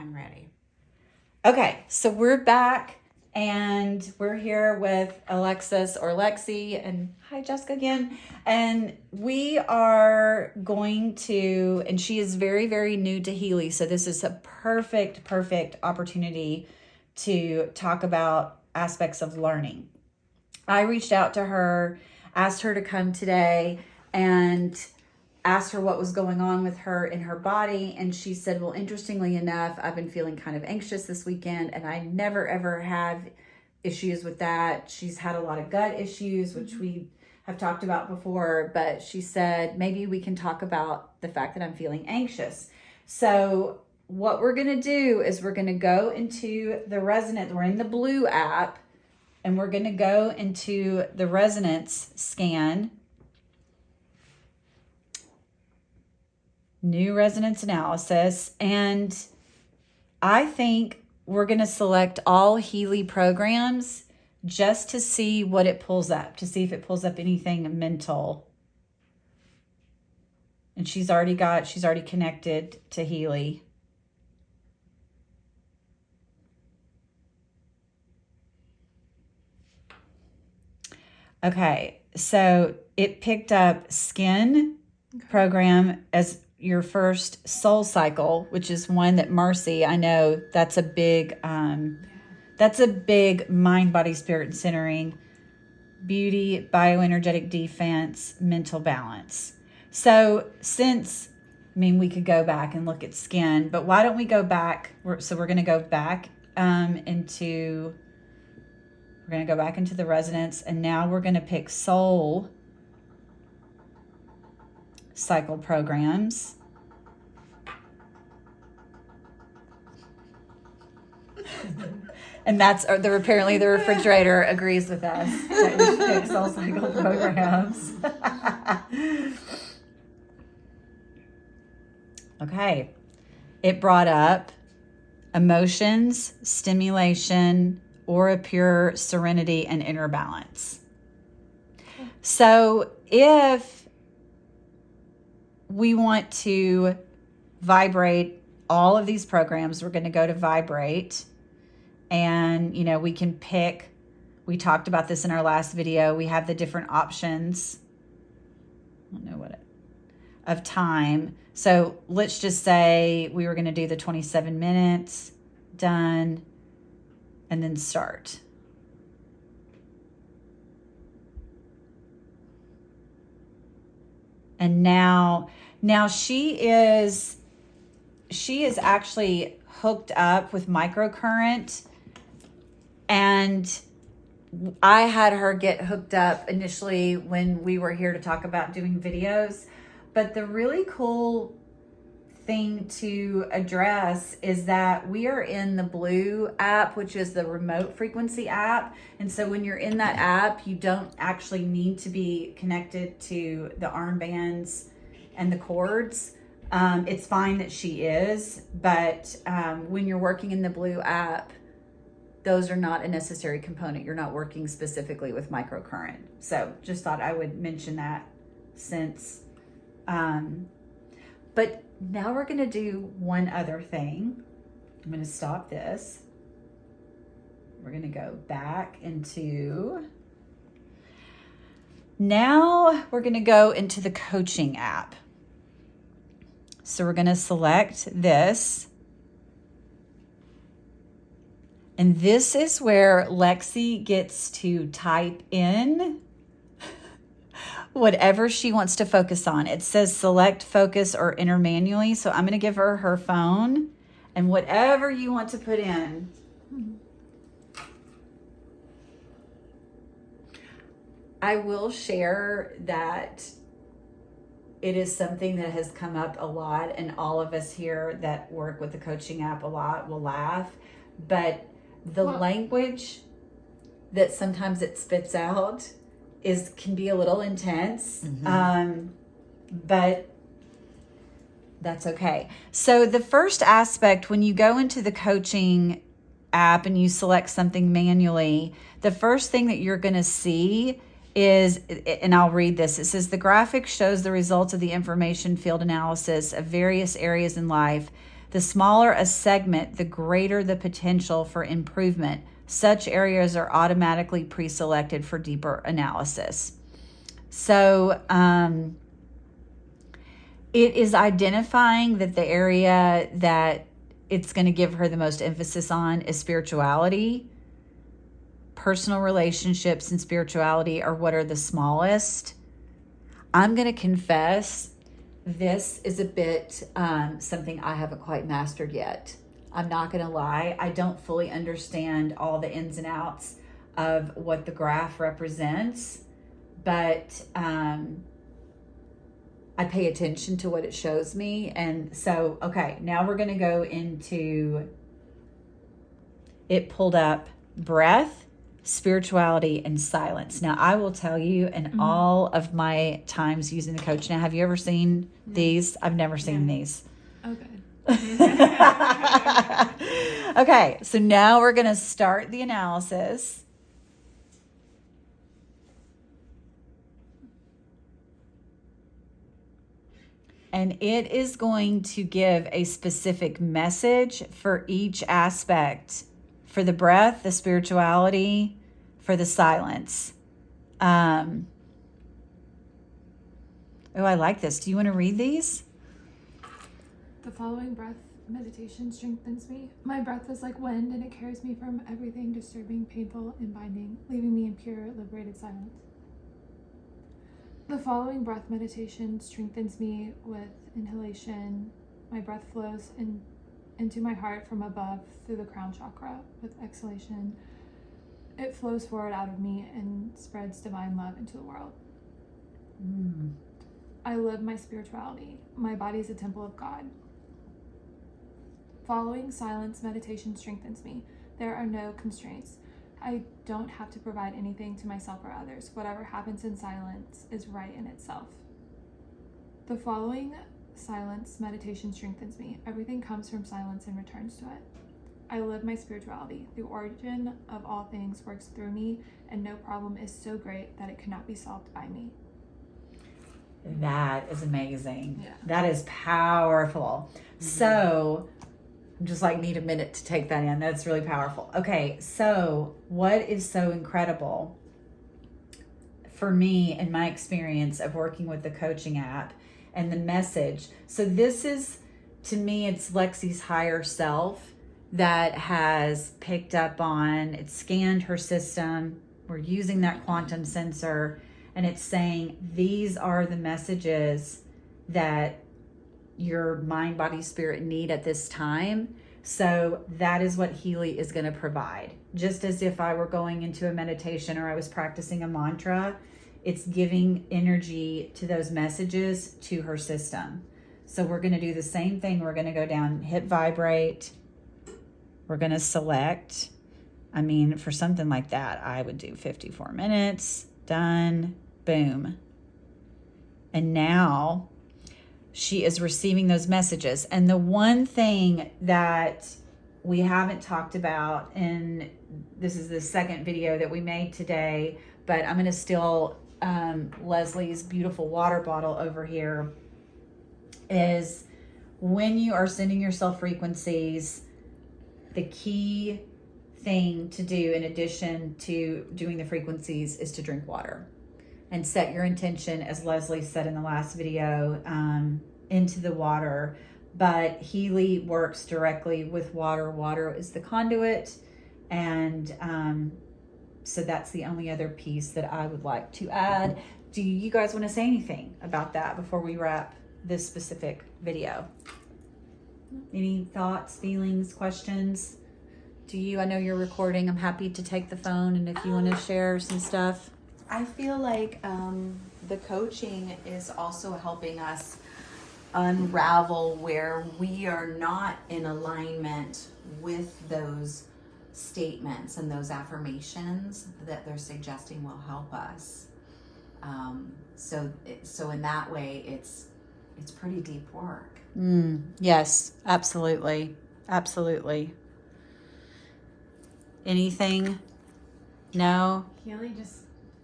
I'm ready. Okay, so we're back and we're here with Alexis or Lexi, and hi Jessica again. And we are going to, and she is very, very new to Healy, so this is a perfect opportunity to talk about aspects of learning. I reached out to her, asked her to come today, and asked her what was going on with her in her body. And she said, well, interestingly enough, I've been feeling kind of anxious this weekend, and I never ever have issues with that. She's had a lot of gut issues, which we have talked about before, but she said, maybe we can talk about the fact that I'm feeling anxious. So what we're going to do is we're going to go into the Resonance. We're in the Blue app, and we're going to go into the Resonance scan. New resonance analysis. And I think we're going to select all Healy programs just to see what it pulls up, to see if it pulls up anything mental. And she's already connected to Healy. Okay, so it picked up skin program as your first soul cycle, which is one that Marcy, I know that's a big mind, body, spirit, and centering, beauty, bioenergetic defense, mental balance. So we could go back and look at skin, but why don't we go back? So we're going to go back into the resonance, and now we're going to pick soul cycle programs. And that's apparently the refrigerator agrees with us that we should pick soul cycle programs. Okay. It brought up emotions, stimulation, aura pure, serenity, and inner balance. So if we want to vibrate all of these programs, we're going to go to vibrate, and we can pick. We talked about this in our last video. We have the different options. I don't know of time. So let's just say we were going to do the 27 minutes, done, and then start. And now she is actually hooked up with microcurrent, and I had her get hooked up initially when we were here to talk about doing videos. But the really cool thing to address is that we are in the Blue app, which is the remote frequency app. And so when you're in that app, you don't actually need to be connected to the armbands and the cords. It's fine that she is, but when you're working in the Blue app, those are not a necessary component. You're not working specifically with microcurrent. So just thought I would mention that since, but now we're going to do one other thing. I'm going to stop this. We're going to go back into, now we're going to go into the coaching app. So we're going to select this. And this is where Lexi gets to type in whatever she wants to focus on. It says select, focus, or enter manually. So I'm going to give her her phone, and whatever you want to put in. I will share that it is something that has come up a lot, and all of us here that work with the coaching app a lot will laugh, but the language that sometimes it spits out can be a little intense, but that's okay. So the first aspect, when you go into the coaching app and you select something manually, the first thing that you're going to see is, and I'll read this, it says the graphic shows the results of the information field analysis of various areas in life. The smaller a segment, the greater the potential for improvement. Such areas are automatically pre-selected for deeper analysis. So it is identifying that the area that it's going to give her the most emphasis on is spirituality. Personal relationships and spirituality are what are the smallest. I'm going to confess, this is a bit something I haven't quite mastered yet. I'm not going to lie. I don't fully understand all the ins and outs of what the graph represents, but I pay attention to what it shows me. And so, okay, now we're going to go into, it pulled up breath, spirituality, and silence. Now, I will tell you, in all of my times using the coach, now, have you ever seen these? I've never seen these. Okay. Okay, so now we're going to start the analysis. And it is going to give a specific message for each aspect, for the breath, the spirituality, for the silence. Oh, I like this. Do you want to read these? The following breath meditation strengthens me. My breath is like wind, and it carries me from everything disturbing, painful, and binding, leaving me in pure, liberated silence. The following breath meditation strengthens me with inhalation. My breath flows into my heart from above through the crown chakra. With exhalation, it flows forward out of me and spreads divine love into the world. I live my spirituality. My body is a temple of God. Following silence meditation strengthens me. There are no constraints. I don't have to provide anything to myself or others. Whatever happens in silence is right in itself. The following silence meditation strengthens me. Everything comes from silence and returns to it. I live my spirituality. The origin of all things works through me, and no problem is so great that it cannot be solved by me. That is amazing. Yeah. That is powerful. So I'm just like, need a minute to take that in. That's really powerful. Okay, so what is so incredible for me in my experience of working with the coaching app and the message? So this is, to me, it's Lexi's higher self that has picked up on, it scanned her system. We're using that quantum sensor, and it's saying these are the messages that your mind, body, spirit need at this time. So that is what Healy is going to provide. Just as if I were going into a meditation or I was practicing a mantra, it's giving energy to those messages to her system. So we're going to do the same thing. We're going to go down, hit vibrate. We're going to select. I mean, for something like that, I would do 54 minutes. Done. Boom. And now she is receiving those messages. And the one thing that we haven't talked about, and this is the second video that we made today, but I'm going to steal Leslie's beautiful water bottle over here, is when you are sending yourself frequencies, the key thing to do in addition to doing the frequencies is to drink water. And set your intention, as Leslie said in the last video, into the water. But Healy works directly with water. Water is the conduit. And so that's the only other piece that I would like to add. Do you guys want to say anything about that before we wrap this specific video? Any thoughts, feelings, questions? Do you? I know you're recording. I'm happy to take the phone, and if you want to share some stuff. I feel like the coaching is also helping us unravel where we are not in alignment with those statements and those affirmations that they're suggesting will help us. So in that way, it's pretty deep work. Yes, absolutely. Absolutely. Anything? No? Healy just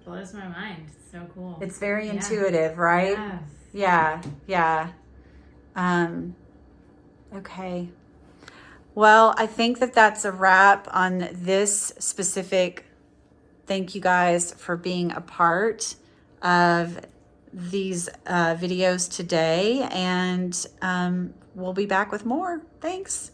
blows my mind. It's so cool. It's very intuitive, right? Yes. Yeah. Okay. Well, I think that that's a wrap on this specific. Thank you guys for being a part of these videos today, and we'll be back with more. Thanks.